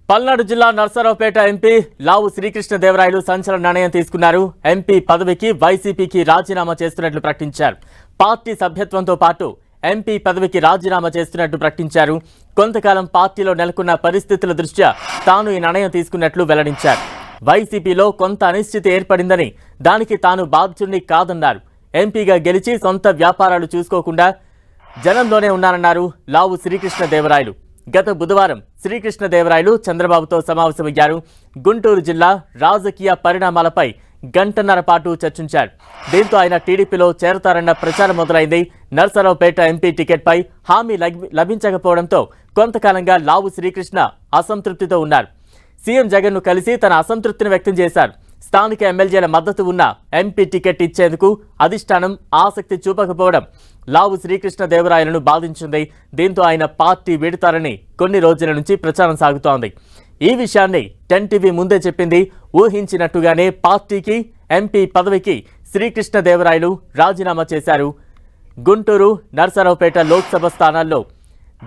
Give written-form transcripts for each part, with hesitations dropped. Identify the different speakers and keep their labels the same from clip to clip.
Speaker 1: పల్నాడు జిల్లా నర్సరావుపేట ఎంపీ లావు శ్రీకృష్ణదేవరాయలు సంచలన నిర్ణయం తీసుకున్నారు. ఎంపీ పదవికి వైసీపీకి రాజీనామా చేస్తున్నట్లు ప్రకటించారు. పార్టీ సభ్యత్వంతో పాటు ఎంపీ పదవికి రాజీనామా చేస్తున్నట్లు ప్రకటించారు. కొంతకాలం పార్టీలో నెలకొన్న పరిస్థితుల దృష్ట్యా తాను ఈ నిర్ణయం తీసుకున్నట్లు వెల్లడించారు. వైసీపీలో కొంత అనిశ్చితి ఏర్పడిందని, దానికి తాను బాధ్యుడిని కాదన్నారు. ఎంపీగా గెలిచి సొంత వ్యాపారాలు చూసుకోకుండా జనంలోనే ఉన్నారన్నారు లావు శ్రీకృష్ణదేవరాయలు. గత బుధవారం శ్రీకృష్ణదేవరాయలు చంద్రబాబుతో సమావేశమయ్యారు. గుంటూరు జిల్లా రాజకీయ పరిణామాలపై గంటన్నర పాటు చర్చించారు. దీంతో ఆయన టీడీపీలో చేరతారన్న ప్రచారం మొదలైంది. నర్సరావుపేట ఎంపీ టికెట్పై హామీ లభించకపోవడంతో కొంతకాలంగా లావు శ్రీకృష్ణ అసంతృప్తితో ఉన్నారు. సీఎం జగన్ను కలిసి తన అసంతృప్తిని వ్యక్తం చేశారు. స్థానిక ఎమ్మెల్యేల మద్దతు ఉన్న ఎంపీ టికెట్ ఇచ్చేందుకు అధిష్టానం ఆసక్తి చూపకపోవడం లావు శ్రీకృష్ణదేవరాయలను బాధించింది. దీంతో ఆయన పార్టీ వీడతారని కొన్ని రోజుల నుంచి ప్రచారం సాగుతోంది. ఈ విషయాన్ని 10 టీవీ ముందే చెప్పింది. ఊహించినట్టుగానే పార్టీకి ఎంపీ పదవికి శ్రీకృష్ణదేవరాయలు రాజీనామా చేశారు. గుంటూరు, నర్సరావుపేట లోక్సభ స్థానాల్లో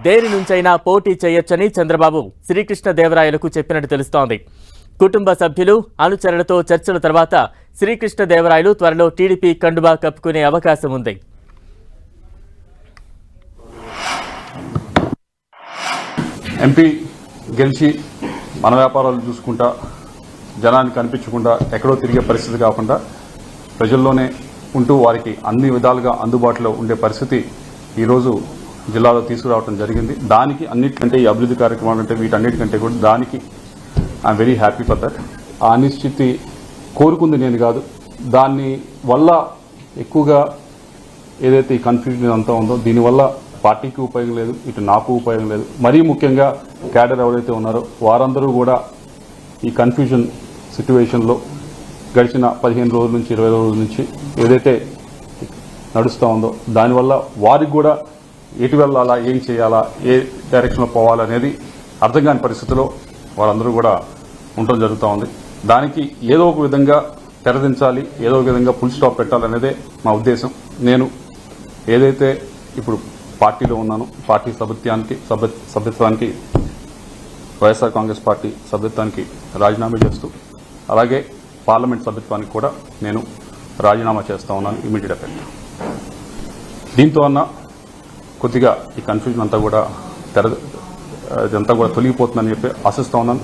Speaker 1: దేని నుంచైనా పోటీ చేయొచ్చని చంద్రబాబు శ్రీకృష్ణదేవరాయలకు చెప్పినట్టు తెలుస్తోంది. కుటుంబ సభ్యులు, అనుచరులతో చర్చల తర్వాత శ్రీకృష్ణదేవరాయలు త్వరలో టీడీపీ కండువా కప్పుకునే అవకాశం ఉంది.
Speaker 2: ఎంపీ గెలిచి మన వ్యాపారాలు చూసుకుంటా, జనానికి కనిపించకుండా ఎక్కడో తిరిగే పరిస్థితి కాకుండా ప్రజల్లోనే ఉంటూ వారికి అన్ని విధాలుగా అందుబాటులో ఉండే పరిస్థితి ఈరోజు జిల్లాలో తీసుకురావడం జరిగింది. దానికి అన్నిటికంటే ఈ అభివృద్ధి కార్యక్రమాలు అంటే వీటన్నిటికంటే కూడా దానికి I'm very happy for that. ఆ అనిశ్చితి కోరుకుంది నేను కాదు. దాని వల్ల ఎక్కువగా ఏదైతే ఈ కన్ఫ్యూజన్ అంతా ఉందో దీనివల్ల పార్టీకి ఉపయోగం లేదు, ఇటు నాకు ఉపయోగం లేదు. మరీ ముఖ్యంగా క్యాడర్ ఎవరైతే ఉన్నారో వారందరూ కూడా ఈ కన్ఫ్యూజన్ సిట్యువేషన్లో గడిచిన 15 రోజుల నుంచి 20 రోజుల నుంచి ఏదైతే నడుస్తూ ఉందో దానివల్ల వారికి కూడా ఎటు వెళ్ళాలా, ఏం చేయాలా, ఏ డైరెక్షన్లో పోవాలనేది అర్థం కాని పరిస్థితిలో వారందరూ కూడా ఉండటం జరుగుతూ ఉంది. దానికి ఏదో ఒక విధంగా తెరదించాలి, ఏదో ఒక విధంగా ఫుల్ స్టాప్ పెట్టాలనేదే మా ఉద్దేశం. నేను ఏదైతే ఇప్పుడు పార్టీలో ఉన్నానో పార్టీ సభ్యత్వానికి వైఎస్ఆర్ కాంగ్రెస్ పార్టీ సభ్యత్వానికి రాజీనామా చేస్తూ అలాగే పార్లమెంట్ సభ్యత్వానికి కూడా నేను రాజీనామా చేస్తూ ఉన్నాను ఇమీడియట్ ఎఫెక్ట్. దీంతో అన్న కొద్దిగా ఈ కన్ఫ్యూజన్ అంతా కూడా తొలగిపోతుందని చెప్పి ఆశిస్తూ ఉన్నాను.